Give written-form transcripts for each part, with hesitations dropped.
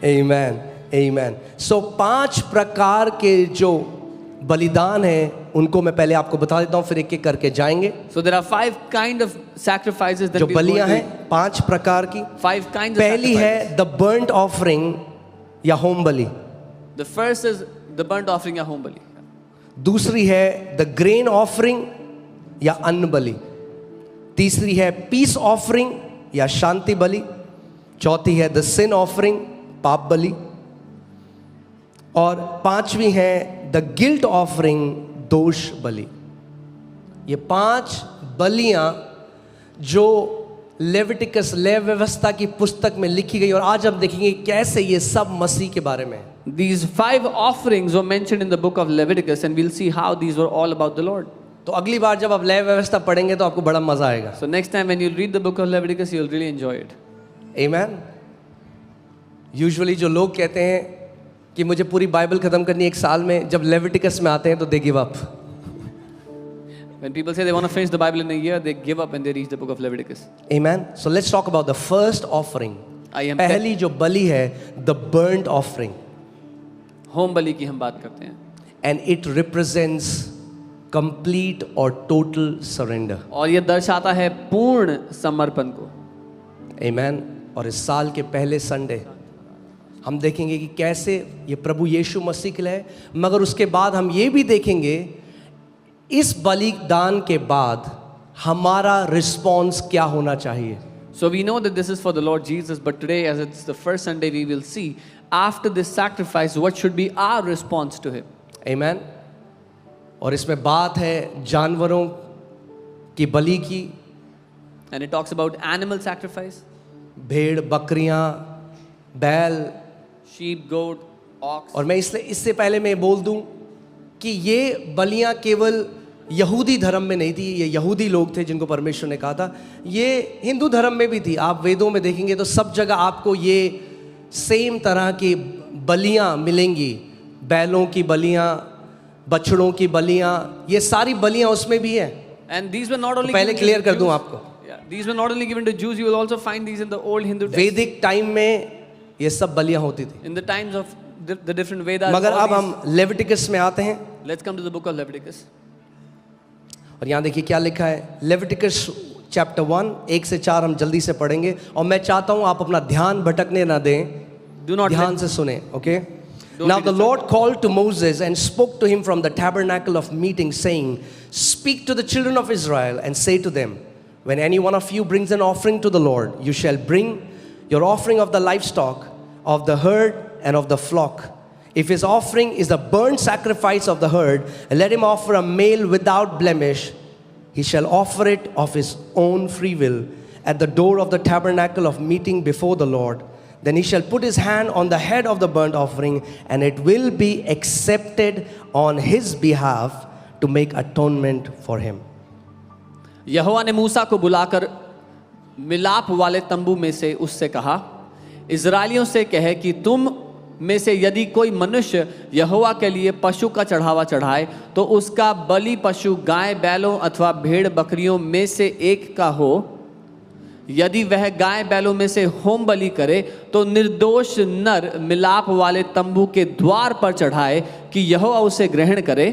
Amen. Amen. So 5 प्रकार के जो बलिदान हैं उनको मैं पहले आपको बता देता हूँ, फिर एक एक करके जाएंगे. So there are 5 kind of sacrifices that जो we बलियां हैं 5 प्रकार की. 5 kinds of पहली है sacrifices. द बर्न्ट ऑफरिंग या home Bali. The first is the burnt offering या होम बलि. दूसरी है द ग्रेन ऑफरिंग या अन्न बलि. तीसरी है पीस ऑफरिंग या शांति बलि. चौथी है द सिन ऑफरिंग, पाप बलि. और पांचवी है द गिल्ट ऑफरिंग, दोष बलि. ये 5 बलियां जो लेविटिकस लेव व्यवस्था की पुस्तक में लिखी गई, और आज हम देखेंगे कैसे ये सब मसीह के बारे में है. These 5 offerings were mentioned in the book of Leviticus, and we'll see how these were all about the Lord. तो अगली बार जब आप लेव व्यवस्था पढ़ेंगे तो आपको बड़ा मजा आएगा. So next time when you read the book of Leviticus, you'll really enjoy it. Amen. Usually जो लोग कहते हैं कि मुझे पूरी बाइबल खत्म करनी है 1 साल में, जब लेविटिकस में आते हैं तो they give up. When people say they want to finish the Bible in a year, they give up and they reach the book of Leviticus. Amen. So let's talk about the first offering. पहली जो बलि है the burnt offering. Home बलि की हम बात करते हैं. And it represents complete or total surrender. और ये दर्शाता है पूर्ण समर्पण को. Amen. और इस साल के पहले संडे हम देखेंगे कि कैसे ये प्रभु यीशु मसीह के लिए है, मगर उसके बाद हम ये भी देखेंगे इस बलिदान के बाद हमारा रिस्पॉन्स क्या होना चाहिए. So we know that this is for the Lord Jesus, but today as it's the first Sunday we will see after this sacrifice what should be our response to him. Amen. और इसमें बात है जानवरों की बलि की. And it talks about animal sacrifice. भेड़, बकरियां, बैल, sheep, goat, ox. और मैं इससे पहले मैं बोल दूं कि ये बलियां केवल यहूदी धर्म में नहीं थी. ये यहूदी लोग थे जिनको परमेश्वर ने कहा था. ये हिंदू धर्म में भी थी. आप वेदों में देखेंगे तो सब जगह आपको ये सेम तरह की बलियां मिलेंगी. बैलों की बलियां, बछड़ों की बलियां, ये सारी बलियां उसमें भी है. And these were not only पहले क्लियर कर दूं आपको. These were not only given to Jews, you will also find these in the old Hindu texts. वैदिक टाइम में ये सब बलियां होती थी. In the times of the different Vedas. मगर अब हम लेविटिकस में आते हैं. Let's come to the book of Leviticus. और यहाँ देखिए क्या लिखा है. लेविटिकस चैप्टर 1 1 से 4 हम जल्दी से पढ़ेंगे, और मैं चाहता हूँ आप अपना ध्यान भटकने ना दें. ध्यान से सुने. Okay. Now the Lord called to Moses and spoke to him from the tabernacle of meeting, saying, Speak to the children of Israel and say to them, When any one of you brings an offering to the Lord, you shall bring your offering of the livestock, of the herd, and of the flock. If his offering is the burnt sacrifice of the herd, let him offer a male without blemish. He shall offer it of his own free will at the door of the tabernacle of meeting before the Lord. Then he shall put his hand on the head of the burnt offering, and it will be accepted on his behalf to make atonement for him. यहोवा ने मूसा को बुलाकर मिलाप वाले तंबू में से उससे कहा, इज़राइलियों से कहे कि तुम में से यदि कोई मनुष्य यहोवा के लिए पशु का चढ़ावा चढ़ाए, तो उसका बलि पशु गाय बैलों अथवा भेड़ बकरियों में से एक का हो. यदि वह गाय बैलों में से होम बलि करे, तो निर्दोष नर मिलाप वाले तंबू के द्वार पर चढ़ाए कि यहोवा उसे ग्रहण करे.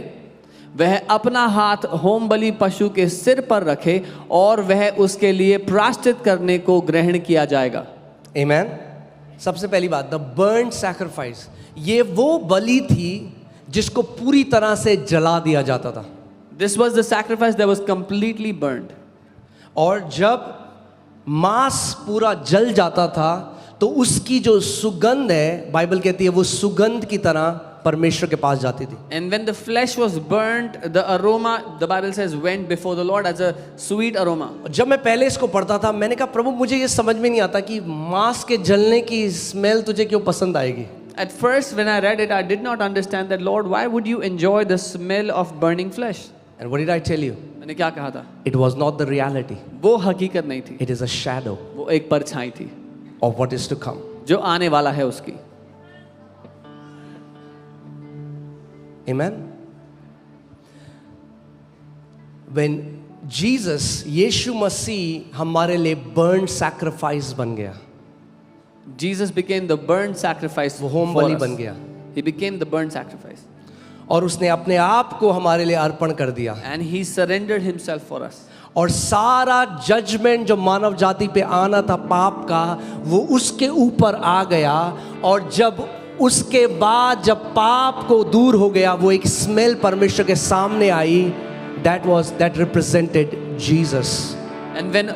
वह अपना हाथ होम बलि पशु के सिर पर रखे और वह उसके लिए प्रायश्चित करने को ग्रहण किया जाएगा. Amen. सबसे पहली बात, द बर्न्ड सैक्रिफाइस, ये वो बलि थी जिसको पूरी तरह से जला दिया जाता था. This was the sacrifice that was completely burned. और जब मांस पूरा जल जाता था तो उसकी जो सुगंध है, बाइबल कहती है वो सुगंध की तरह परमेश्वर के पास जाती थी. And when the flesh was burnt, the aroma, the Bible says, went before the Lord as a sweet aroma. जब मैं पहले इसको पढ़ता था, मैंने कहा प्रभु मुझे ये समझ में नहीं आता कि मांस के जलने की स्मेल तुझे क्यों पसंद आएगी. At first when I read it, I did not understand that, Lord, why would you enjoy the smell of burning flesh? And what did I tell you? मैंने क्या कहा था? It was not the reality. वो हकीकत नहीं थी. It is a shadow वो एक परछाई थी of what is to come. जो आने वाला है उसकी. Amen. When Jesus, यीशु मसीह हमारे लिए burnt sacrifice बन गया. Jesus became the burnt sacrifice वो होम for बलि us. बन गया He became the burnt sacrifice. और उसने अपने आप को हमारे लिए अर्पण कर दिया And he surrendered himself for us. और सारा जजमेंट जो मानव जाति पे आना था पाप का वो उसके ऊपर आ गया और जब उसके बाद जब पाप को दूर हो गया वो एक स्मेल परमेश्वर के सामने आई that represented Jesus. And when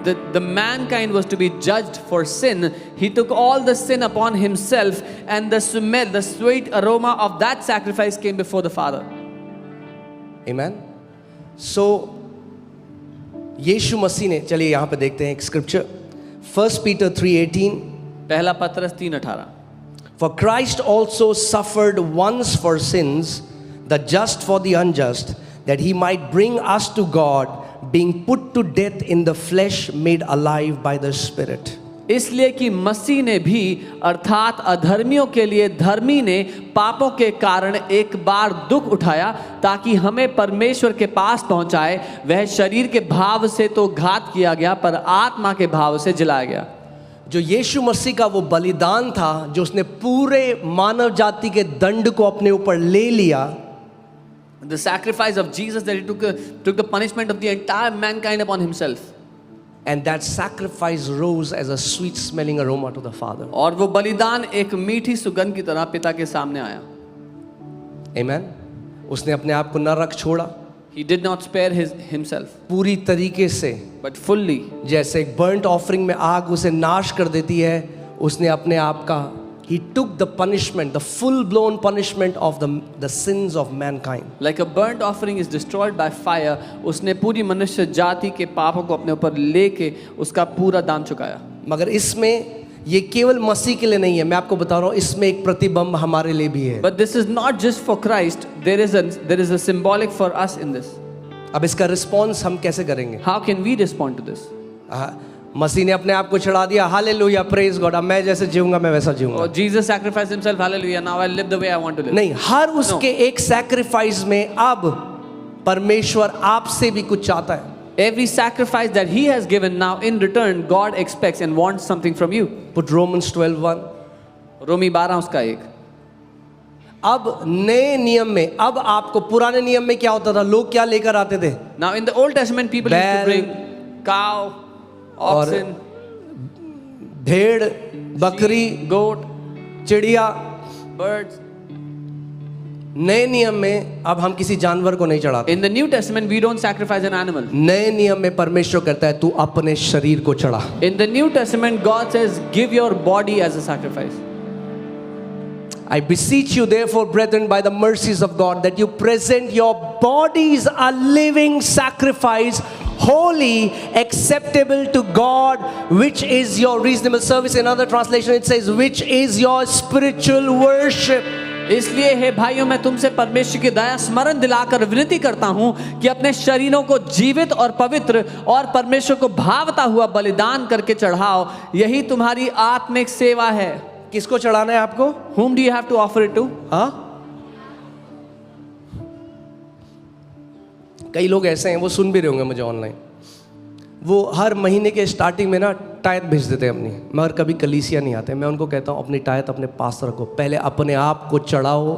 the mankind was to be judged for sin, he took all the sin upon himself, and the smell, the sweet aroma of that sacrifice came before the Father. Amen. So यीशु मसीह ने, चलिए यहाँ पे देखते हैं एक scripture 1 Peter 3:18. पहला पत्रस 3:18. For Christ also suffered once for sins, the just for the unjust, that he might bring us to God, being put to death in the flesh, made alive by the Spirit. इसलिए कि मसीह ने भी अर्थात अधर्मियों के लिए धर्मी ने पापों के कारण एक बार दुख उठाया ताकि हमें परमेश्वर के पास पहुंचाए. वह शरीर के भाव से तो घात किया गया पर आत्मा के भाव से जलाया गया. जो यीशु मसीह का वो बलिदान था जो उसने पूरे मानव जाति के दंड को अपने ऊपर ले लिया. The sacrifice of Jesus, that he took the punishment of the entire mankind upon himself. And that sacrifice rose as a sweet smelling aroma to the Father. और वो बलिदान एक मीठी सुगंध की तरह पिता के सामने आया. Amen. उसने अपने आप को न रख छोड़ा. He did not spare himself. पूरी तरीके से, but fully. जैसे एक burnt offering में आग उसे नाश कर देती है, उसने अपने आप का, he took the punishment, the full blown punishment of the sins of mankind. Like a burnt offering is destroyed by fire, उसने पूरी मनुष्य जाति के पापों को अपने ऊपर लेके उसका पूरा दाम चुकाया. मगर इसमें ये केवल मसीह के लिए नहीं है, मैं आपको बता रहा हूँ, इसमें एक प्रतिबिंब हमारे लिए भी है. But this is not just for Christ. There is a symbolic for us in this. अब इसका रिस्पॉन्स हम कैसे करेंगे? How can we respond to this? मसीह ने अपने आप को चढ़ा दिया, हालेलुया, प्रेज गॉड, अब मैं जैसे जीऊंगा मैं वैसा जीऊंगा. Oh, Jesus sacrificed himself, hallelujah, now I live the way I want to live. नहीं, हर उसके एक सैक्रिफाइस में अब परमेश्वर आपसे भी कुछ चाहता है. Every sacrifice that he has given, now in return God expects and wants something from you. Put Romans 12:1. रोमी 12 उसका 1. अब नए नियम में, अब आपको, पुराने नियम में क्या होता था, लोग क्या लेकर आते थे? Now in the Old Testament people used to bring cow, oxen, भेड़, बकरी, goat, चिड़िया. birds. नए नियम में अब हम किसी जानवर को नहीं चढ़ाते. In the New Testament we don't sacrifice an animal. नए नियम में परमेश्वर कहता है तू अपने शरीर को चढ़ा. In the New Testament God says give your body as a sacrifice. I beseech you therefore brethren by the mercies of God that you present your bodies a living sacrifice, holy, acceptable to God, which is your reasonable service. In other translation it says which is your spiritual worship. इसलिए हे भाइयों, मैं तुमसे परमेश्वर की दया स्मरण दिलाकर विनती करता हूं कि अपने शरीरों को जीवित और पवित्र और परमेश्वर को भावता हुआ बलिदान करके चढ़ाओ, यही तुम्हारी आत्मिक सेवा है. किसको चढ़ाना है आपको? Whom do you have to offer it to? हाँ, कई लोग ऐसे हैं, वो सुन भी रहे होंगे मुझे ऑनलाइन, वो हर महीने के स्टार्टिंग में ना टायत भेज देते हैं अपनी, मगर कभी कलीसिया नहीं आते. मैं उनको कहता हूँ अपनी टायत अपने पास रखो, पहले अपने आप को चढ़ाओ.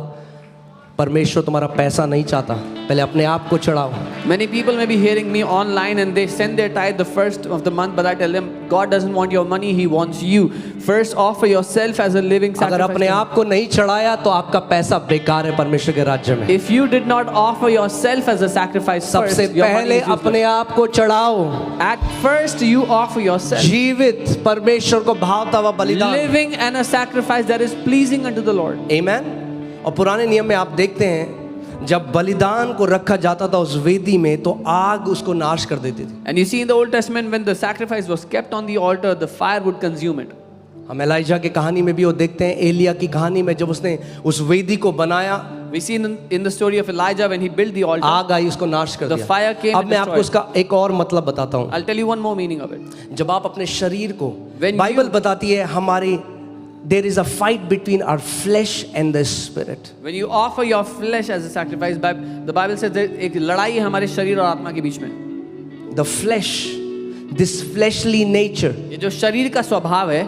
परमेश्वर तुम्हारा पैसा नहीं चाहता, पहले अपने आप को चढ़ाओ. Many people may be hearing me online and they send their tithe the first of the month, but I tell them God doesn't want your money, He wants you. First offer yourself as a living sacrifice. अगर अपने आप को नहीं चढ़ाया तो आपका पैसा बेकार है परमेश्वर के राज्य में. If you did not offer yourself as a sacrifice first, सबसे your money पहले is useless. अपने आप को चढ़ाओ. At first you offer yourself. जीवित परमेश्वर को भावता हुआ बलिदान. Living and a sacrifice that is pleasing unto the Lord. Amen. और पुराने नियम में आप देखते हैं जब बलिदान को रखा जाता था उस वेदी में तो आग उसको नाश कर देती थी. And you see in the Old Testament when the sacrifice was kept on the altar, the fire would consume it. हम एलाइजा की कहानी में भी वो देखते हैं, एलिया की कहानी में जब उसने उस वेदी को बनाया, We see in the story of Elijah when he built the altar. आग आई उसको नाश कर The दिया. fire came अब and मैं आपको destroyed. उसका एक और मतलब बताता हूँ. I'll tell you one more meaning of it. जब आप अपने शरीर को, When बाइबल you- बताती है हमारी, there is a fight between our flesh and the spirit. When you offer your flesh as a sacrifice, the Bible says that एक लड़ाई है हमारे शरीर और आत्मा के बीच में. The flesh, this fleshly nature, ये जो शरीर का स्वभाव है,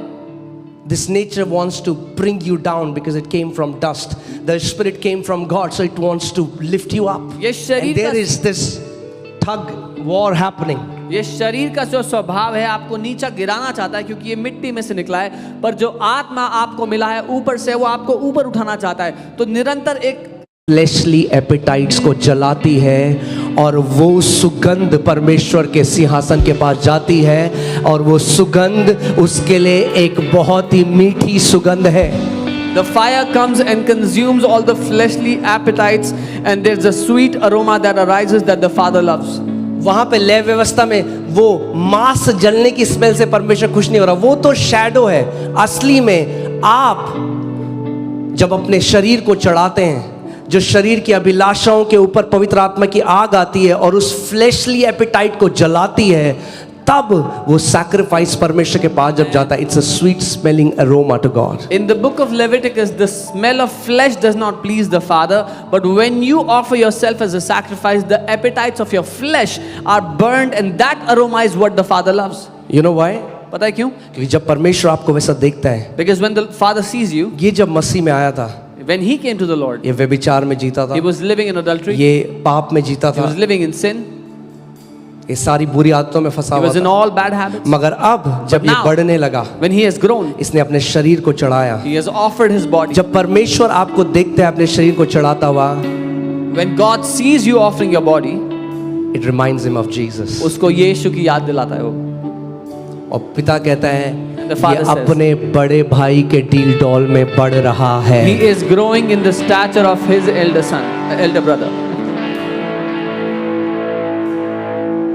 This nature wants to bring you down because it came from dust. The spirit came from God, so it wants to lift you up. ये And शरीर there का is this tug war happening. ये शरीर का जो स्वभाव है आपको नीचा गिराना चाहता है, क्योंकि ये मिट्टी में से निकला है, पर जो आत्मा आपको मिला है ऊपर से, वो आपको ऊपर उठाना चाहता है। तो निरंतर एक फ्लैशली एपेटाइट्स को जलाती है और वो सुगंध परमेश्वर के सिंहासन के पास जाती है और वो सुगंध उसके लिए एक बहुत ही मीठी सुगंध है। The fire comes and consumes all the fleshly appetites, and there's a sweet aroma that arises that the Father loves. वहां पे लय व्यवस्था में वो मांस जलने की स्मेल से परमेश्वर खुश नहीं हो रहा, वो तो शैडो है। असली में आप जब अपने शरीर को चढ़ाते हैं, जो शरीर की अभिलाषाओं के ऊपर पवित्र आत्मा की आग आती है और उस फ्लैशली एपेटाइट को जलाती है, तब वो सैक्रिफाइस परमेश्वर के पास जब जाता है, it's a sweet smelling aroma to God. In the book of Leviticus, the smell of flesh does not please the Father, but when you offer yourself as a sacrifice, the appetites of your flesh are burned, and that aroma is what the Father loves. You know why? पता है क्यों? क्योंकि जब परमेश्वर आपको वैसा देखता है, Because when the Father sees you, ये जब मसीह में आया था, when he came to the Lord, ये व्यभिचार में जीता था, he was living in adultery, ये पाप में जीता he था, was living in sin, ये सारी बुरी आदतों में फंसा he हुआ was in था। all bad habits. मगर अब जब ये now- बढ़ने लगा, When he has grown, इसने अपने शरीर को चढ़ाया। he has offered his body. जब परमेश्वर आपको देखते हैं अपने शरीर को चढ़ाता हुआ, When God sees you offering your body, it reminds him of Jesus। उसको यीशु की याद दिलाता है वो। और पिता कहता है The ये father says, अपने बड़े भाई के डील डॉल में बढ़ रहा है। He is growing in the stature of his elder brother.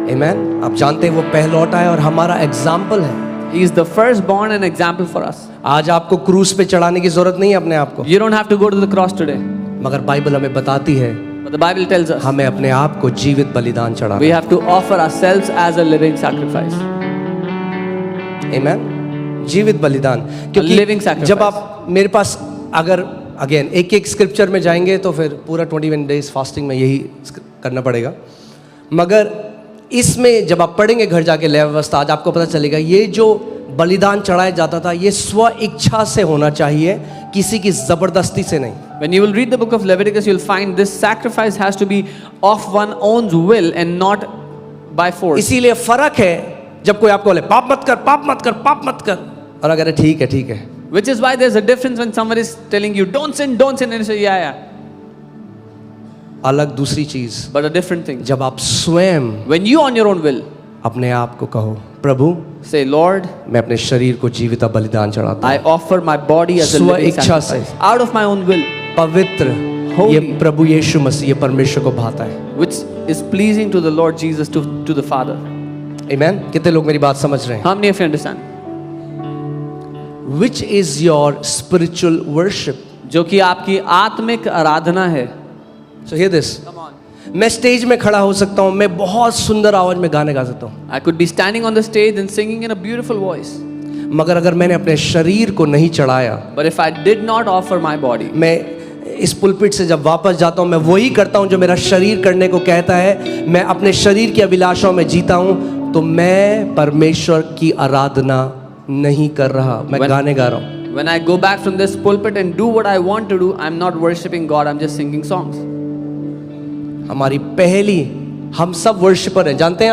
आमेन। आप जानते हैं वो पहलौठा है और हमारा एग्जाम्पल है। He is the firstborn and example for us. आज आपको क्रूस पे चढ़ाने की जरूरत नहीं है अपने आप को, You don't have to go to the cross today. मगर बाइबल हमें बताती है But the Bible tells us हमें अपने आप को जीवित बलिदान चढ़ाना we have to offer ourselves as a living sacrifice. आमेन। जीवित बलिदान, living क्योंकि sacrifice. जब आप मेरे पास अगर अगेन एक एक स्क्रिप्चर में जाएंगे तो फिर पूरा 21 डेज फास्टिंग में यही करना पड़ेगा, मगर इसमें जब आप पढ़ेंगे घर जाके लय व्यवस्था, आज आपको पता चलेगा ये जो बलिदान चढ़ाया जाता था ये स्व इच्छा से होना चाहिए, किसी की जबरदस्ती से नहीं। When you will read the book of Leviticus, you'll find this sacrifice has to be of one's own will and not by force. इसीलिए फर्क है जब कोई आपको बोले पाप मत कर, पाप मत कर, पाप मत कर, और अगर ठीक है ठीक है, Which is why there's a difference when somebody is telling you don't sin, and you say yeah. अलग दूसरी चीज But a different thing. जब आप स्वयं When you on your own will अपने आप को कहो प्रभु say, Lord, मैं अपने शरीर को जीवित बलिदान चढ़ाता I हूँ, offer my body as a स्व living इच्छा से। sacrifice out of my own will, पवित्र, Holy. ये प्रभु यीशु मसीह ये परमेश्वर को भाता है। which is pleasing to the Lord Jesus, to the Father. आमेन। कितने लोग मेरी बात समझ रहे हैं? How many of you understand? Which is your spiritual worship? जो कि आपकी आत्मिक आराधना है। So hear this. मैं स्टेज में खड़ा हो सकता हूँ, मैं बहुत सुंदर आवाज में गाने गा सकता हूँ, I could be standing on the stage and singing in a beautiful voice, मगर अगर मैंने अपने शरीर को नहीं चढ़ाया, but if I did not offer my body, मैं इस पुलपिट से जब वापस जाता हूँ मैं वही करता हूँ जो मेरा शरीर करने को कहता है, मैं अपने शरीर की अभिलाषाओं में जीता हूँ, तो मैं परमेश्वर की आराधना नहीं कर रहा, मैं गाने गा रहा हूँ। when I go back from this pulpit and do what I want to do, I'm not worshiping God, I'm just singing songs. हमारी पहली, हम सब वर्शिपर हैं, जानते हैं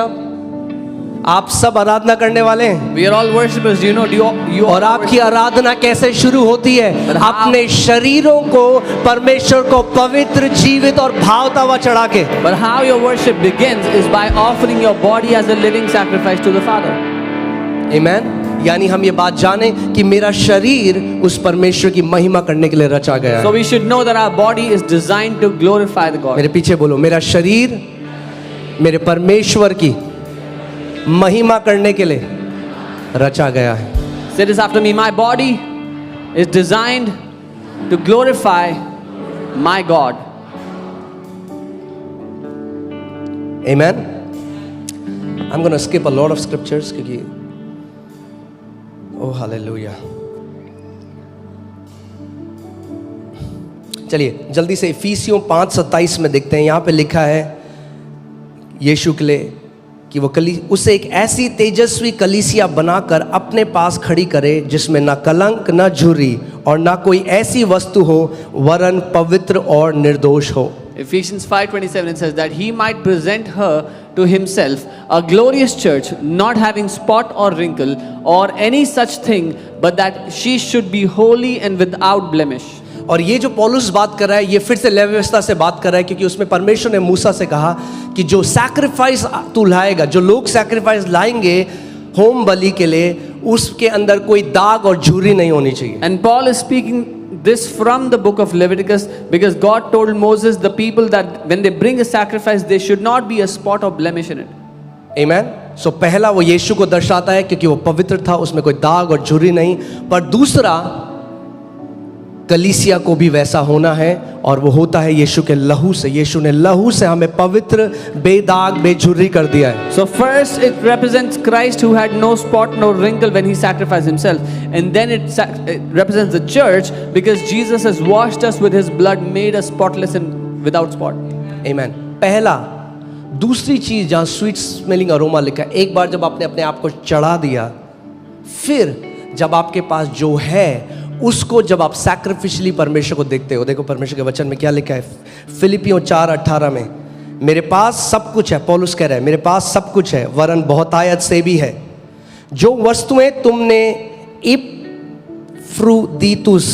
आप सब आराधना करने वाले हैं। We are all worshippers, you know, you और all आपकी worship. आराधना कैसे शुरू होती है? But how- अपने शरीरों को परमेश्वर को पवित्र, जीवित और भावता हुआ चढ़ा के। But how your worship begins is by offering your body as a living sacrifice to the Father. आमेन। यानी हम ये बात जाने कि मेरा शरीर उस परमेश्वर की महिमा करने के लिए रचा गया So है। we should know that our body is designed to glorify the God. मेरे पीछे बोलो, मेरा शरीर मेरे परमेश्वर की महिमा करने के लिए रचा गया है। Say this after me, my body is designed to glorify my God. Amen. I'm going to skip a lot of scriptures क्योंकि oh hallelujah. चलिए जल्दी से इफिसियों 5:27 में देखते हैं। यहाँ पे लिखा है यीशु के लिए कि वो उसे एक ऐसी तेजस्वी कलीसिया बनाकर अपने पास खड़ी करे जिसमें ना कलंक, ना झुर्री और ना कोई ऐसी वस्तु हो वरन पवित्र और निर्दोष हो। Ephesians 5:27 it says that he might present her to himself a glorious church, not having spot or wrinkle or any such thing, but that she should be holy and without blemish. और ये जो पौलुस बात कर रहा है, ये फिर से लेवी व्यवस्था से बात कर रहा है, क्योंकि उसमें परमेश्वर ने मूसा से कहा कि जो सैक्रिफाइस तू लाएगा, जो लोग सैक्रिफाइस लाएंगे होम बलि के लिए, उसके अंदर कोई दाग और झुर्री नहीं होनी चाहिए। And Paul is speaking this from the book of Leviticus because God told Moses the people that when they bring a sacrifice there should not be a spot or blemish in it. Amen. So पहला वो यीशु को दर्शाता है क्योंकि वो पवित्र था, उसमें कोई दाग और झुर्री नहीं। पर दूसरा कलीसिया को भी वैसा होना है, और वो होता है यीशु के लहू से। यीशु ने लहू से हमें पवित्र, बेदाग, बेझुर्री कर दिया है। So first it represents Christ who had no spot no wrinkle when he sacrificed himself, and then it represents the church because Jesus has washed us with his blood, made us spotless and without spot. Amen. पहला। दूसरी चीज जहाँ sweet smelling aroma लिखा है, एक बार जब आपने अपने आप को चढ़ा दिया, फिर जब आपके पास जो है उसको जब आप सैक्रिफिशियली परमेश्वर को देखते हो। देखो परमेश्वर के वचन में क्या लिखा है, फिलिपियों 4:18 में, मेरे पास सब कुछ है, पौलुस कह रहा है, मेरे पास सब कुछ है वरन बहुतायत से भी है। जो वस्तुएं तुमने इपफ्रुदीतुस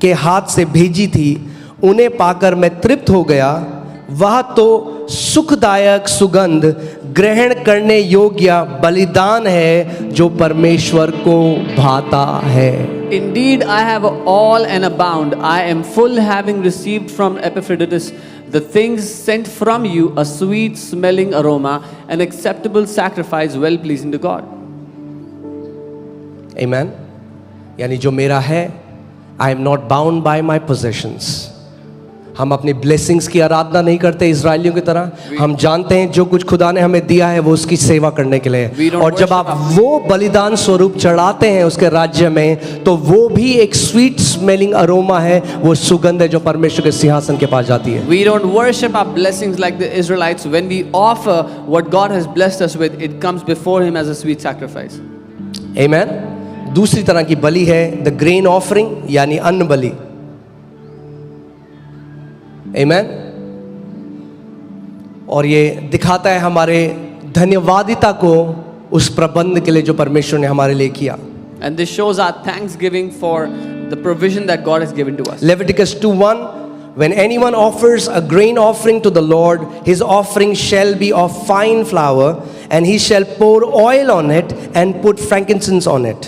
के हाथ से भेजी थी उन्हें पाकर मैं तृप्त हो गया। वह तो सुखदायक सुगंध ग्रहण करने योग्य बलिदान है जो परमेश्वर को भाता है। Indeed, I have all and abound. I am full, having received from Epaphroditus the things sent from you, a sweet smelling aroma, an acceptable sacrifice, well pleasing to God. Amen. यानी जो मेरा है, I am not bound by my possessions. हम अपनी blessings की आराधना नहीं करते इजरायलियों की तरह। हम जानते हैं जो कुछ खुदा ने हमें दिया है वो उसकी सेवा करने के लिए। और जब आप वो बलिदान स्वरूप चढ़ाते हैं उसके राज्य में, तो वो भी एक स्वीट स्मेलिंग अरोमा है, वो सुगंध है जो परमेश्वर के सिंहासन के पास जाती है। We don't worship our blessings like the Israelites. When we offer what God has blessed us with, it comes before him as a sweet sacrifice. Amen. दूसरी तरह की बलि है द ग्रेन ऑफरिंग, यानी अन्न बलि। Amen. और ये दिखाता है हमारे धन्यवादिता को उस प्रबंध के लिए जो परमेश्वर ने हमारे लिए किया। And this shows our thanksgiving for the provision that God has given to us. Leviticus 2:1, when anyone offers a grain offering to the Lord, his offering shall be of fine flour, and he shall pour oil on it and put frankincense on it.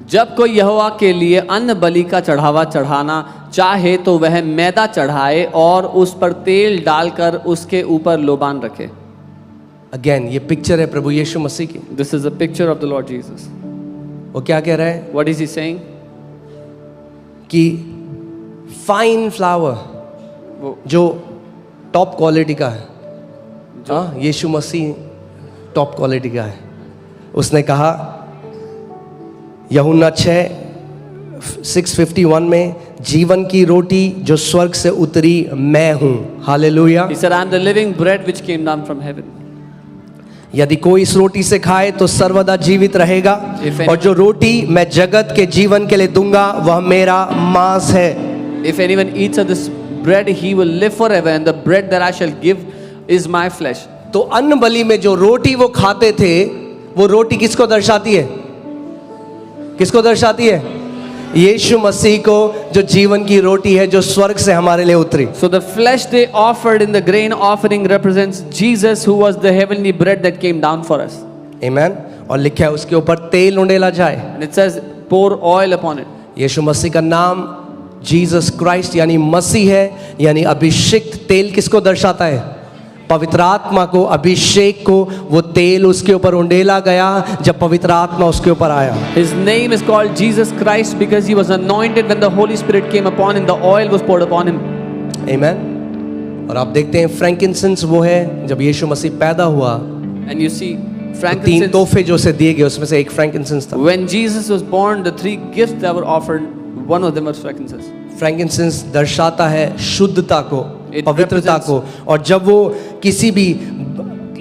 जब कोई यहोवा के लिए अन्न बलि का चढ़ावा चढ़ाना चाहे तो वह मैदा चढ़ाए और उस पर तेल डालकर उसके ऊपर लोबान रखे। अगेन ये पिक्चर है प्रभु यीशु मसीह की। This is a picture of the Lord Jesus. वो क्या कह रहा है? What is he saying? कि फाइन फ्लावर जो टॉप क्वालिटी का है, हाँ यीशु मसीह टॉप क्वालिटी का है। उसने कहा यूहन्ना 6:51 में, जीवन की रोटी जो स्वर्ग से उतरी मैं हूँ। Hallelujah. He said, I am the living bread which came down from heaven. यदि कोई इस रोटी से खाए तो सर्वदा जीवित रहेगा, और जो रोटी मैं जगत के जीवन के लिए दूंगा वह मेरा मांस है। If anyone eats of this bread, he will live forever, and the bread that I shall give is my flesh. तो अन्न बलि में जो रोटी वो खाते थे, वो रोटी किसको दर्शाती है? किसको दर्शाती है? यीशु मसीह को, जो जीवन की रोटी है, जो स्वर्ग से हमारे लिए उतरी। So the flesh they offered in the grain offering represents Jesus, who was the heavenly bread that came down for us. Amen. और लिखा है उसके ऊपर तेल उंडेला जाए। And it says, pour oil upon it. यीशु मसीह का नाम जीसस क्राइस्ट यानी मसीह है, यानी अभिषिक्त तेल किसको दर्शाता है? पवित्र आत्मा को, अभिषेक को। वो तेल उसके ऊपर उंडेला गया जब पवित्र आत्मा उसके ऊपर आया। His name is called Jesus Christ because he was anointed when the Holy Spirit came upon him. The oil was poured upon him. Amen. और आप देखते हैं फ्रैंकिंसेंस वो है, जब यीशु मसीह पैदा हुआ, And you see, तीन frankincense. तोहफे जो उसे दिए गए उसमें से एक फ्रैंकिंसेंस था। When Jesus was born, the three gifts that were offered, one of them was frankincense. फ्रैंकिंसेंस दर्शाता है शुद्धता को, It पवित्रता represents- को। और जब वो किसी भी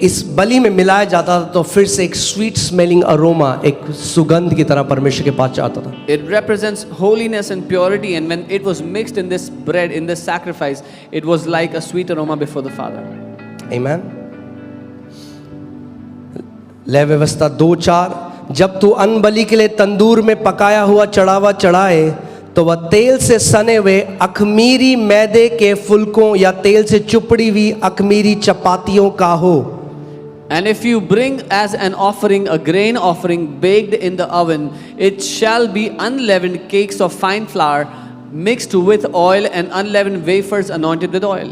इस बलि में मिलाया जाता था तो फिर से एक स्वीट स्मेलिंग अरोमा, एक सुगंध की तरह परमेश्वर के पास जाता था. It represents holiness and purity, and when it was mixed in this bread, in this sacrifice, it was like a sweet aroma before the Father. Amen. लय व्यवस्था 2:4, जब तू अन्न बलि के लिए तंदूर में पकाया हुआ चढ़ावा चढ़ाए तो वह तेल से सने हुए अखमीरी मैदे के फुलकों या तेल से चुपड़ी हुई अखमीरी चपातियों का हो. And if you bring as an offering a grain offering baked in the oven, it shall be unleavened cakes of fine flour mixed with oil and unleavened wafers anointed with oil.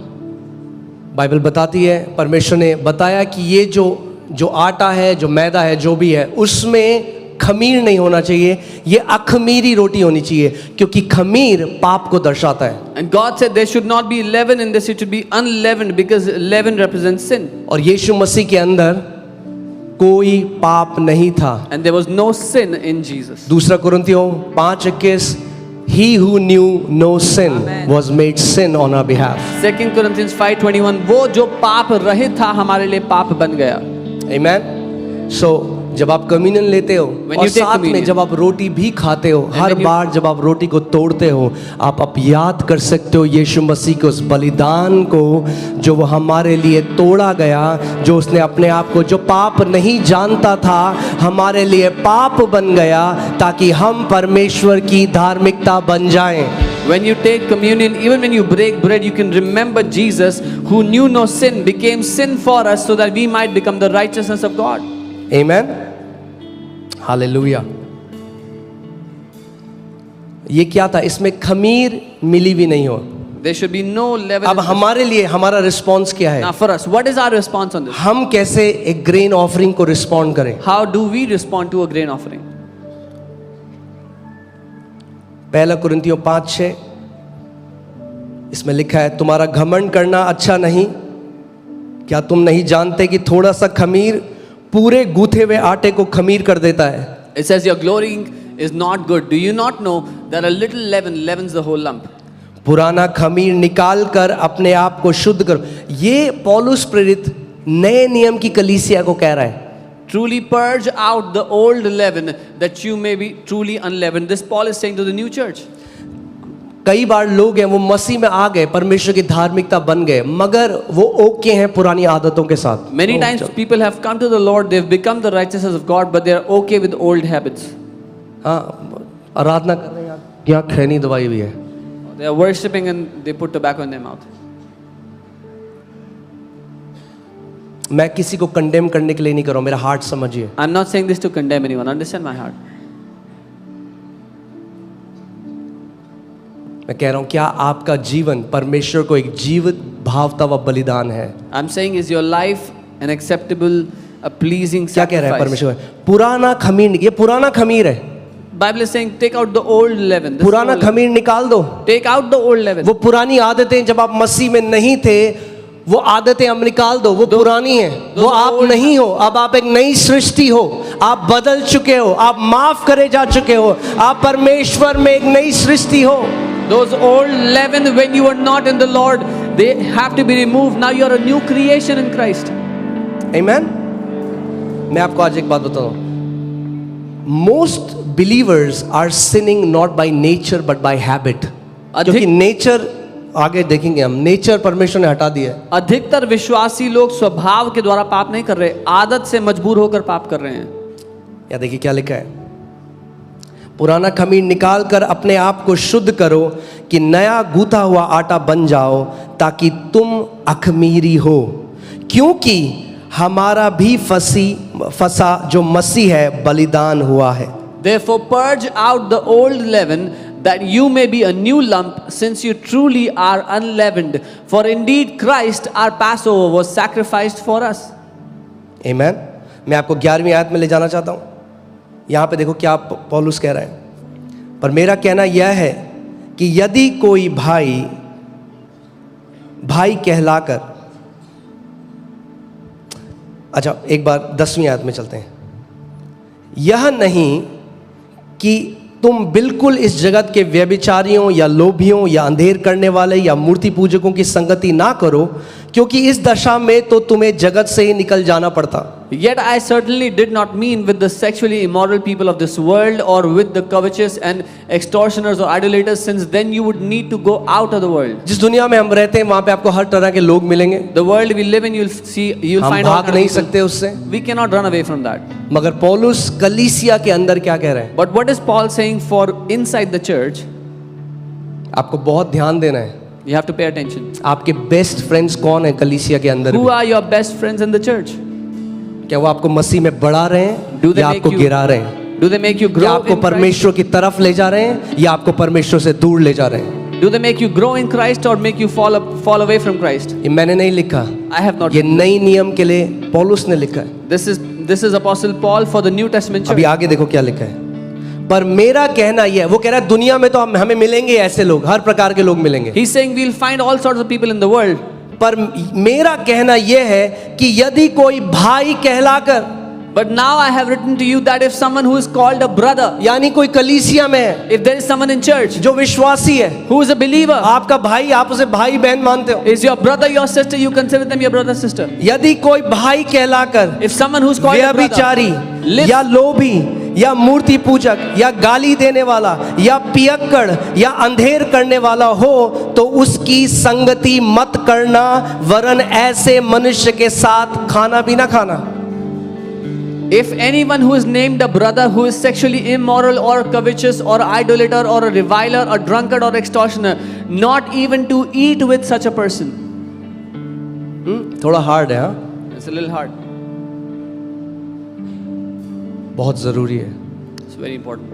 Bible बताती है, परमेश्वर ने बताया कि ये जो आटा है, जो मैदा है, जो भी है, उसमें खमीर नहीं होना चाहिए, ये अखमीरी रोटी होनी चाहिए, क्योंकि खमीर पाप को दर्शाता है. And God said there should not be leaven in this, it should be unleavened, because leaven represents sin. और यीशु मसीह के अंदर कोई पाप नहीं था. And there was no sin in Jesus. दूसरा कुरिन्थियों 5:21, He who knew no sin Amen. was made sin on our behalf. 2 Corinthians 5:21, वो जो पाप रहित था हमारे लिए पाप बन गया. Amen. So जब आप कम्युनियन लेते हो When और you take साथ में communion, जब आप रोटी भी खाते हो, हर when you- बार जब आप रोटी को तोड़ते हो, आप याद कर सकते हो यीशु मसीह के उस बलिदान को जो वो हमारे लिए तोड़ा गया, जो उसने अपने आप को, जो पाप नहीं जानता था, हमारे लिए पाप बन गया ताकि हम परमेश्वर की धार्मिकता बन जाएं. When you take communion, even when you break bread, you can remember Jesus, who knew no sin, became sin for us so that we might become the righteousness of God. Amen. Hallelujah. ये क्या था? इसमें खमीर मिली भी नहीं हो. There should be no leaven. अब in this. हमारे लिए हमारा रिस्पॉन्स क्या है? Now for us, what is our response on this? हम कैसे एक ग्रेन ऑफरिंग को रिस्पॉन्ड करें? How do we respond to a grain offering? पहला कुरिन्थियों 5:6, इसमें लिखा है, तुम्हारा घमंड करना अच्छा नहीं. क्या तुम नहीं जानते कि थोड़ा सा खमीर पूरे गूथे हुए आटे को खमीर कर देता है? It says your glorying is not good. Do you not know that a little leaven leavens the whole lump? पुराना खमीर निकाल कर अपने आप को शुद्ध करो. ये पौलुस प्रेरित नए नियम की कलीसिया को कह रहा है. Truly purge out the old leaven that you may be truly unleavened. This Paul is saying to the new church. कई बार लोग हैं वो मसीह में आ गए, परमेश्वर की धार्मिकता बन गए, मगर वो ओके हैं पुरानी आदतों के साथ. Many times people have come to the Lord, they've become the righteousness of God, but they are okay with old habits. हाँ, आराधना कर रहे हैं, यहाँ खैनी दवाई भी है. They are worshipping and they put tobacco in their mouth. मैं किसी को कंडेम करने के लिए नहीं कर रहा हूँ, मेरा हार्ट समझिए. I'm not saying this to condemn anyone. Understand my heart. मैं कह रहा हूँ क्या आपका जीवन परमेश्वर को एक जीवित भावता व बलिदान है? I'm saying is your life an acceptable, a pleasing क्या कह रहा है sacrifice? परमेश्वर? पुराना खमीर, ये पुराना खमीर है. Bible is saying take out the old leaven. This पुराना old- खमीर निकाल दो. Take out the old leaven. वो पुरानी आदतें जब आप मसीह में नहीं थे, वो आदतें अब निकाल दो. वो पुरानी है, वो आप नहीं हो. अब आप एक नई सृष्टि हो. आप बदल चुके हो, आप माफ करे जा चुके हो, आप परमेश्वर में एक नई सृष्टि हो. Those old leaven when you were not in the Lord, they have to be removed. Now you are a new creation in Christ. Amen. मैं आपको आज एक बात बताता हूँ. Most believers are sinning not by nature but by habit. क्योंकि nature, आगे देखेंगे हम, नेचर परमेश्वर ने हटा दिया है. अधिकतर विश्वासी लोग स्वभाव के द्वारा पाप नहीं कर रहे, आदत से मजबूर होकर पाप कर रहे हैं. या देखिए क्या लिखा है, पुराना खमीर निकाल कर अपने आप को शुद्ध करो कि नया गूथा हुआ आटा बन जाओ ताकि तुम अखमीरी हो, क्योंकि हमारा भी फंसा जो मसीह है बलिदान हुआ है. Therefore purge out the old leaven that you may be a new lump, since you truly are unleavened. For indeed Christ our Passover was sacrificed for us. Amen. मैं आपको 11वीं आयत में ले जाना चाहता हूँ. यहाँ पे देखो क्या पौलुस कह रहा है. पर मेरा कहना यह है कि यदि कोई भाई कहलाकर, अच्छा एक बार 10वीं आयत में चलते हैं. यह नहीं कि तुम बिल्कुल इस जगत के व्यभिचारियों या लोभियों या अंधेर करने वाले या मूर्ति पूजकों की संगति ना करो, क्योंकि इस दशा में तो तुम्हें जगत से ही निकल जाना पड़ता। Yet I certainly did not mean with the sexually immoral people of this world or with the covetous and extortioners or idolaters, since then you would need to go out of the world. जिस दुनिया में हम रहते हैं वहां पे आपको हर तरह के लोग मिलेंगे, The world we live in, you'll हम find all भाग kinds नहीं of people. सकते उससे। We cannot run away from that. मगर पौलुस कलीसिया के अंदर क्या कह रहे हैं? But what is Paul saying for inside the church? आपको बहुत ध्यान देना है। You have to pay attention. आपके बेस्ट फ्रेंड्स कौन है कलीसिया के अंदर Who भी? are your best friends in the church? क्या वो आपको मसीह में बढ़ा रहे हैं Do they या make आपको you- गिरा रहे हैं? Do they make you या grow आपको in Christ? परमेश्वर की तरफ ले जा रहे हैं या आपको परमेश्वर से दूर ले जा रहे हैं? Do they make you grow in Christ or make you fall away from Christ? ये मैंने नहीं लिखा, I have not. ये नई नियम के लिए पौलुस ने लिखा है। This is Apostle Paul for the New Testament अभी church. आगे देखो क्या लिखा है। पर मेरा कहना यह है, वो कह रहा है दुनिया में तो हमें मिलेंगे ऐसे लोग, हर प्रकार के लोग मिलेंगे, He's saying we'll find all sorts of people in the world. पर मेरा कहना यह है कि यदि कोई भाई कहलाकर, But now I have written to you that if someone who is called a brother, यानी कोई कलीसिया में है, if there is someone in church जो विश्वासी है, who is a believer, आपका भाई, आप उसे भाई बहन मानते हो, is your brother, your sister, you consider them your brother, sister. यदि कोई भाई कहलाकर If someone who's called a व्यभिचारी brother lives, या लोभी या मूर्ति पूजक या गाली देने वाला या पियक्कड़ या अंधेर करने वाला हो, तो उसकी संगति मत करना, वरन ऐसे मनुष्य के साथ खाना भी ना खाना। if anyone who is named a brother who is sexually immoral or covetous or idolater or a reviler or drunkard or extortioner, not even to eat with such a person. थोड़ा हार्ड है, हाँ, It's a little hard. बहुत जरूरी है। It's very important.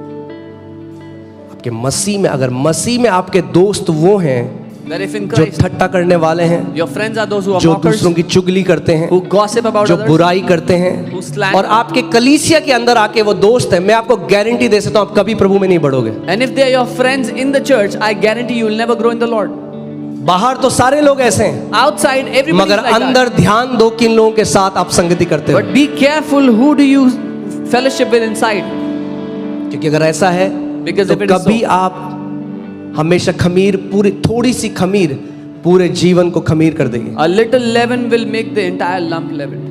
आपके मसीह में, अगर मसीह में आपके दोस्त वो हैं That if in जो Christ ठट्टा करने वाले हैं, your friends are those who are जो mockers, दूसरों की चुगली करते हैं, who gossip about जो others, बुराई करते हैं, who slander, और आपके कलीसिया के अंदर आके वो दोस्त है, मैं आपको गारंटी दे सकता हूं आप कभी प्रभु में नहीं बढ़ोगे। and if they are your friends in the church, I guarantee you will never grow in the Lord. बाहर तो सारे लोग ऐसे हैं, Outside, everybody मगर is like अंदर that. ध्यान दो किन लोगों के साथ आप संगति करते हो, But be careful who do you fellowship with inside. क्योंकि अगर ऐसा है Because तो if it is कभी so, आप हमेशा खमीर, पूरी थोड़ी सी खमीर पूरे जीवन को खमीर कर देगी। a little leaven will make the entire lump leavened.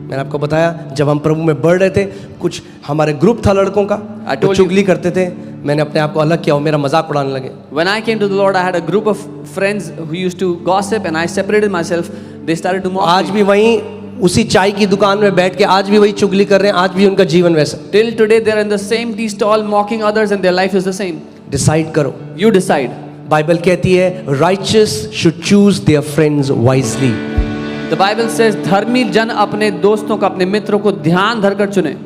मैंने आपको बताया जब हम प्रभु में बढ़ रहे थे, कुछ हमारे ग्रुप था लड़कों का, I वो told चुगली करते थे, मैंने अपने आप को अलग किया और मेरा मजाक उड़ाने लगे। When I came to the Lord, I had a group of friends who used to gossip, and I separated myself. They started to mock आज me. भी वहीं उसी चाय की दुकान में बैठ के आज भी वही चुगली कर रहे हैं, आज भी उनका जीवन वैसा। Till today, they're in the same tea stall mocking others, and their life is the same. Decide करो, You decide. बाइबल कहती है righteous should choose their friends wisely. The Bible says धर्मी जन अपने दोस्तों को, अपने मित्रों को ध्यान धरकर चुने.